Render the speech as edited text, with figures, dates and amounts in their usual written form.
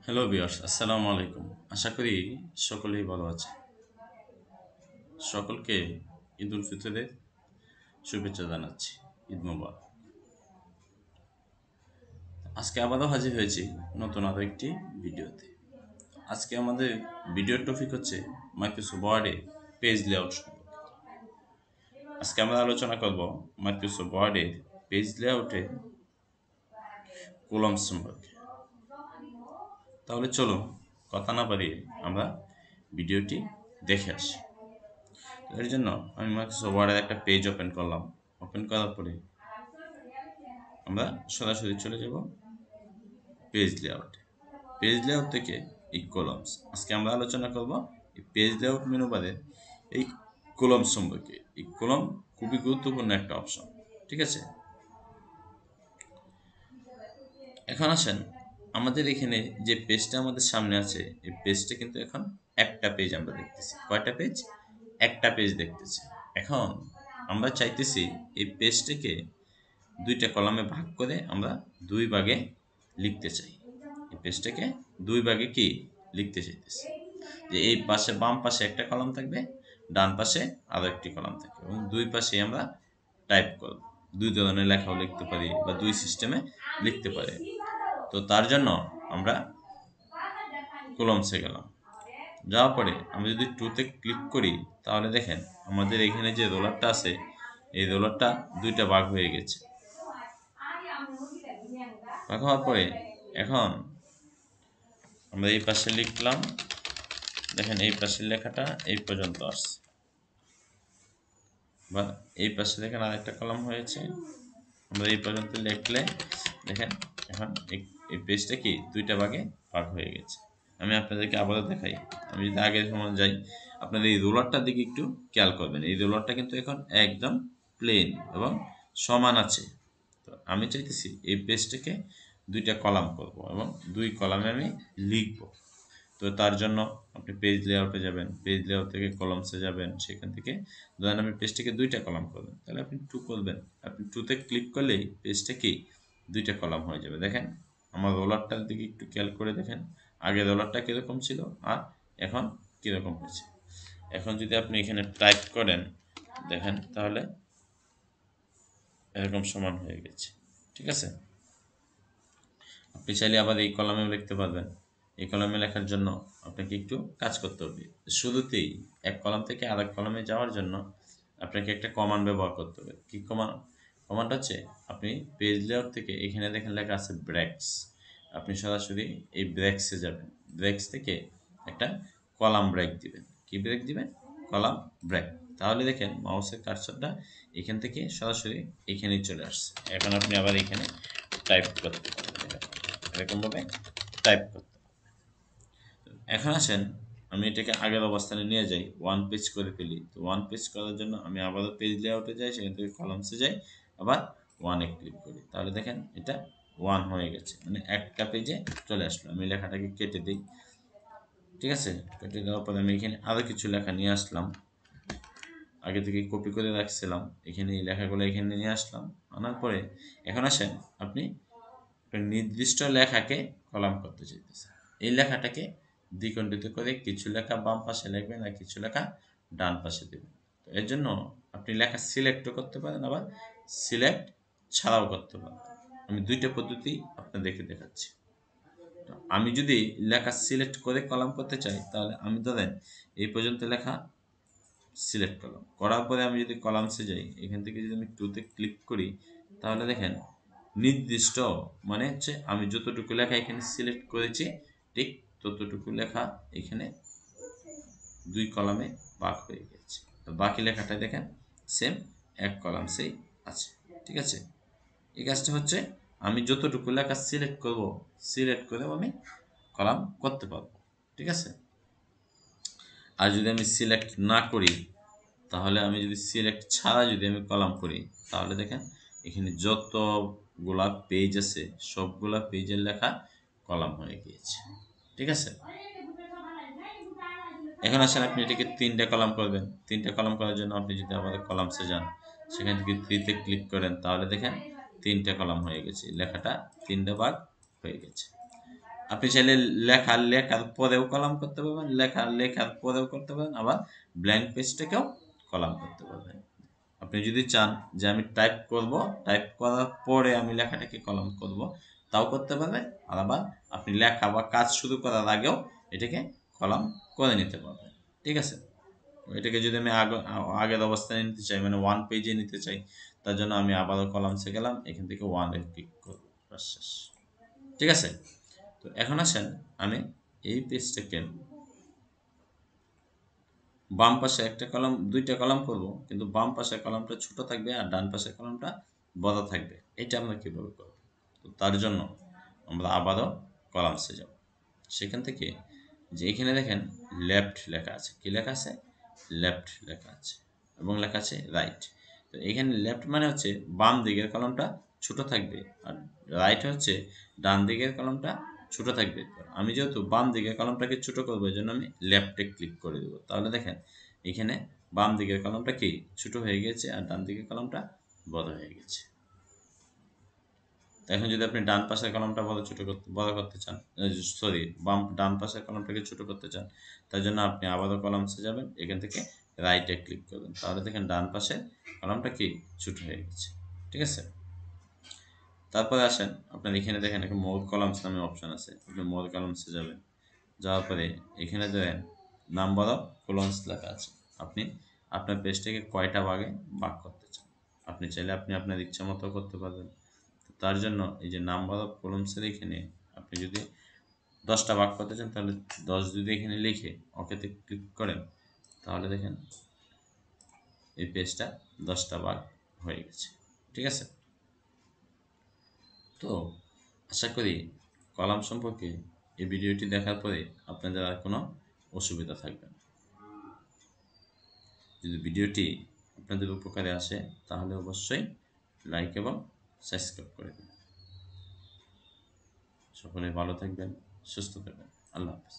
Hello viewers, আসসালামু আলাইকুম। আশা করি সকলেই ভালো আছে। সকলকে ঈদ উল ফিতরের শুভেচ্ছা জানাচ্ছি। ঈদ মোবারক। আজকে আবারও হাজির হয়েছি নতুন আরও একটি ভিডিওতে। আজকে আমাদের ভিডিওর টপিক হচ্ছে মাইক্রোসফট ওয়ার্ডে পেজ লেআউট সম্পর্কে। আজকে আমরা আলোচনা করব মাইক্রোসফট ওয়ার্ডের পেজ লেআউটে কলাম সম্পর্কে। তাহলে চলুন কথা না বাড়িয়ে আমরা ভিডিওটি দেখে আসি। এর জন্য আমি মাইক্রোসফট ওয়ার্ডের একটা পেজ ওপেন করলাম। ওপেন করার পরে আমরা সরাসরি চলে যাব পেজ লেআউটে। পেজ লেআউট থেকে এই কলামস। আজকে আমরা আলোচনা করব এই পেজ লেআউট মেনু বারে এই কলাম সম্পর্কে। এই কলাম খুবই গুরুত্বপূর্ণ একটা অপশন। ঠিক আছে, এখন আসেন আমাদের এখানে যে পেজটা আমাদের সামনে আছে, এই পেজটা কিন্তু এখন একটা পেজ আমরা দেখতেছি। কয়টা পেজ? একটা পেজ দেখতেছি। এখন আমরা চাইতেছি এই পেজটাকে দুইটা কলামে ভাগ করে আমরা দুই ভাগে লিখতে চাই। এই পেজটাকে দুই ভাগে কি লিখতে চাইতেছি, যে এই পাশে বাম পাশে একটা কলাম থাকবে, ডান পাশে আরো একটি কলাম থাকবে, এবং দুই পাশে আমরা টাইপ করব। দুই ধরনের লেখাও লিখতে পারি বা দুই সিস্টেমে লিখতে পারি। তো তার জন্য আমরা কলমসে গেলাম। যাওয়ার পরে আমি যদি টুতে ক্লিক করি তাহলে দেখেন আমাদের এখানে যে রোলারটা আছে, এই রোলারটা দুইটা ভাগ হয়ে গেছে। ভাগ হওয়ার পরে এখন আমরা এই পাশে লিখলাম, দেখেন এই পাশের লেখাটা এই পর্যন্ত আসছে, বা এই পাশে দেখেন আরেকটা কলাম হয়েছে। আমরা এই পর্যন্ত লিখলে দেখেন এখন এই পেজটা কি দুইটা ভাগে ভাগ হয়ে গেছে। আমি আপনাদেরকে আবারও দেখাই। আমি যদি আগের সময় যাই, আপনাদের এই রোলারটার দিকে একটু খেয়াল করবেন। এই রোলারটা কিন্তু এখন একদম প্লেন এবং সমান আছে। তো আমি চাইতেছি এই পেজটাকে দুইটা কলাম করব এবং দুই কলামে আমি লিখব। তো তার জন্য আপনি পেজ লেআউটে যাবেন, পেজ লেআউট থেকে কলামসে যাবেন। সেখান থেকে ধরেন আমি পেজটাকে দুইটা কলাম করবেন, তাহলে আপনি টু করবেন। আপনি টুতে ক্লিক করলেই পেজটা কি দুইটা কলাম হয়ে যাবে। দেখেন আমার রোলারটার দিকে একটু খেয়াল করে দেখেন, আগে রোলারটা কীরকম ছিল আর এখন কীরকম হয়েছে। এখন যদি আপনি এখানে টাইপ করেন দেখেন তাহলে এরকম সমান হয়ে গেছে। ঠিক আছে, আপনি চাইলে আবার এই কলামেও লিখতে পারবেন। এই কলামে লেখার জন্য আপনাকে একটু কাজ করতে হবে। শুরুতেই এক কলাম থেকে আরেক কলামে যাওয়ার জন্য আপনাকে একটা কমান্ড ব্যবহার করতে হবে। কি কমান্ড? কমান্ড হচ্ছে আপনি পেজ লেআউট থেকে এখানে দেখেন লেখা আছে ব্রেকস। আপনি সরাসরি এই ব্রেকসে যাবেন। ব্রেকস থেকে একটা কলাম ব্রেক দিবেন। কি ব্রেক দিবেন? Column break. তাহলে দেখেন মাউসের কার্সরটা এখান থেকে সরাসরি এখানেই চলে আসছে। এখন আপনি আবার এখানে টাইপ করতে পারবেন, এরকমভাবে টাইপ করতে। এখন আসেন আমি এটাকে আগের অবস্থানে নিয়ে যাই, ওয়ান পেজ করে ফেলি। তো ওয়ান পেজ করার জন্য আমি আবারও পেজ লেআউটে যাই, সেখান থেকে কলামসে যাই, আবার ওয়ানে ক্লিক করি। তাহলে দেখেন এটা ওয়ান হয়ে গেছে, মানে একটা পেজে চলে আসলো। আমি লেখাটাকে কেটে দিই। ঠিক আছে, কেটে দেওয়ার পরে আমি এখানে আরও কিছু লেখা নিয়ে আসলাম, আগে থেকে কপি করে রাখছিলাম। এখানে এই লেখাগুলো এখানে নিয়ে আসলাম। আনার পরে এখন আসেন আপনি নির্দিষ্ট লেখাকে কলাম করতে চাইতেছেন। এই লেখাটাকে দ্বিখণ্ডিত করে কিছু লেখা বাম পাশে লিখবেন আর কিছু লেখা ডান পাশে দেবেন। তো এর জন্য আপনি লেখা সিলেক্টও করতে পারেন, আবার সিলেক্ট ছাড়াও করতে পারেন। আমি দুইটা পদ্ধতি আপনাদেরকে দেখাচ্ছি। তো আমি যদি লেখা সিলেক্ট করে কলাম করতে চাই, তাহলে আমি ধরেন এই পর্যন্ত লেখা সিলেক্ট করলাম। করার পরে আমি যদি কলামসে যাই, এখান থেকে যদি আমি টুতে ক্লিক করি, তাহলে দেখেন নির্দিষ্ট মানে হচ্ছে আমি যতটুকু লেখা এখানে সিলেক্ট করেছি ঠিক ততটুকু লেখা এখানে দুই কলামে ভাগ হয়ে গেছে। তো বাকি লেখাটা দেখেন সেম এক কলামসেই আছে। ঠিক আছে, এই কাজটা হচ্ছে আমি যতটুকু লেখা সিলেক্ট করব, সিলেক্ট করেও আমি কলাম করতে পারবো। ঠিক আছে, আর যদি আমি সিলেক্ট না করি, তাহলে আমি যদি সিলেক্ট ছাড়া যদি আমি কলাম করি, তাহলে দেখেন এখানে যতগুলা পেজ আছে সবগুলা পেজের লেখা কলাম হয়ে গিয়েছে। ঠিক আছে, এখন আসেন আপনি এটাকে তিনটা কলাম করবেন। তিনটা কলাম করার জন্য আপনি যদি আমাদের কলামসে যান, সেখান থেকে থ্রিতে ক্লিক করেন, তাহলে দেখেন তিনটা কলাম হয়ে গেছে, লেখাটা তিনটা ভাগ হয়ে গেছে। আপনি চাইলে লেখার পরেও কলাম করতে পারবেন, লেখার পরেও করতে পারেন, আবার ব্ল্যাঙ্ক পেজটাকেও কলাম করতে পারবেন। আপনি যদি চান যে আমি টাইপ করব, টাইপ করার পরে আমি লেখাটাকে কলাম করব, তাও করতে পারবেন। আর আবার আপনি লেখা বা কাজ শুরু করার আগেও এটাকে কলাম করে নিতে পারবেন। ঠিক আছে? এটাকে যদি আমি আগের অবস্থায় নিতে চাই, মানে 1 পেজে নিতে চাই, তার জন্য আমি আবারও কলামসে গেলাম, এখান থেকে 1 এ ক্লিক করব, বাস শেষ। ঠিক আছে? তো এখন আসেন আমি এই পেজটাকে বাম পাশে একটা কলাম, দুইটা কলাম করব, কিন্তু বাম পাশের কলামটা ছোট থাকবে আর ডান পাশের কলামটা বড় থাকবে। এটা আমরা কিভাবে করব? তো তার জন্য আমরা আবারও কলামসে যাব। সেখান থেকে যে এখানে দেখেন লেফট লেখা আছে, কি লেখা আছে? লেফট লেখা আছে, এবং লেখা আছে রাইট। তো এখানে লেফট মানে হচ্ছে বাম দিকের কলমটা ছোট থাকবে, আর রাইট হচ্ছে ডান দিকের কলমটা ছোট থাকবে। তো আমি যেহেতু বাম দিকের কলমটাকে ছোট করবো, এই জন্য আমি লেফটে ক্লিক করে দেবো। তাহলে দেখেন এখানে বাম দিকের কলমটা কি ছোট হয়ে গেছে, আর ডান দিকের কলমটা বড় হয়ে গেছে। এখন যদি আপনি ডান পাশের কলমটা বড় করতে চান, সরি, ডান পাশের কলমটাকে ছোট করতে চান, তার জন্য আপনি আবারও কলামসে যাবেন, এখান থেকে রাইটে ক্লিক করবেন। তাহলে দেখেন ডান পাশে কলমটা কি ছোট হয়ে গেছে। ঠিক আছে? তারপরে আসেন আপনার এখানে দেখেন একটা মোর কলামস নামে অপশন আছে, আপনি মোর কলামসে যাবেন। যাওয়ার পরে এখানে দেখেন নাম্বার অফ কলামস লেখা আছে। আপনি আপনার পেজটাকে কয়টা ভাগে ভাগ করতে চান, আপনি চাইলে আপনি আপনার ইচ্ছা মতো করতে পারবেন। তার জন্য এই যে নাম্বার অফ কলামসের এখানে আপনি যদি 10টা ভাগ করতে চান, তাহলে 10 যদি এখানে লিখে ওকেতে ক্লিক করেন, তাহলে দেখেন এই পেজটা 10টা ভাগ হয়ে গেছে। ঠিক আছে? তো আশা করি কলাম সম্পর্কে এই ভিডিওটি দেখার পরে আপনাদের আর কোনো অসুবিধা থাকবে না। যদি ভিডিওটি আপনাদের উপকারে আসে, তাহলে অবশ্যই লাইক এবং সাবস্ক্রাইব করে দেবেন। সকলে ভালো থাকবেন, সুস্থ থাকবেন। আল্লাহ হাফেজ।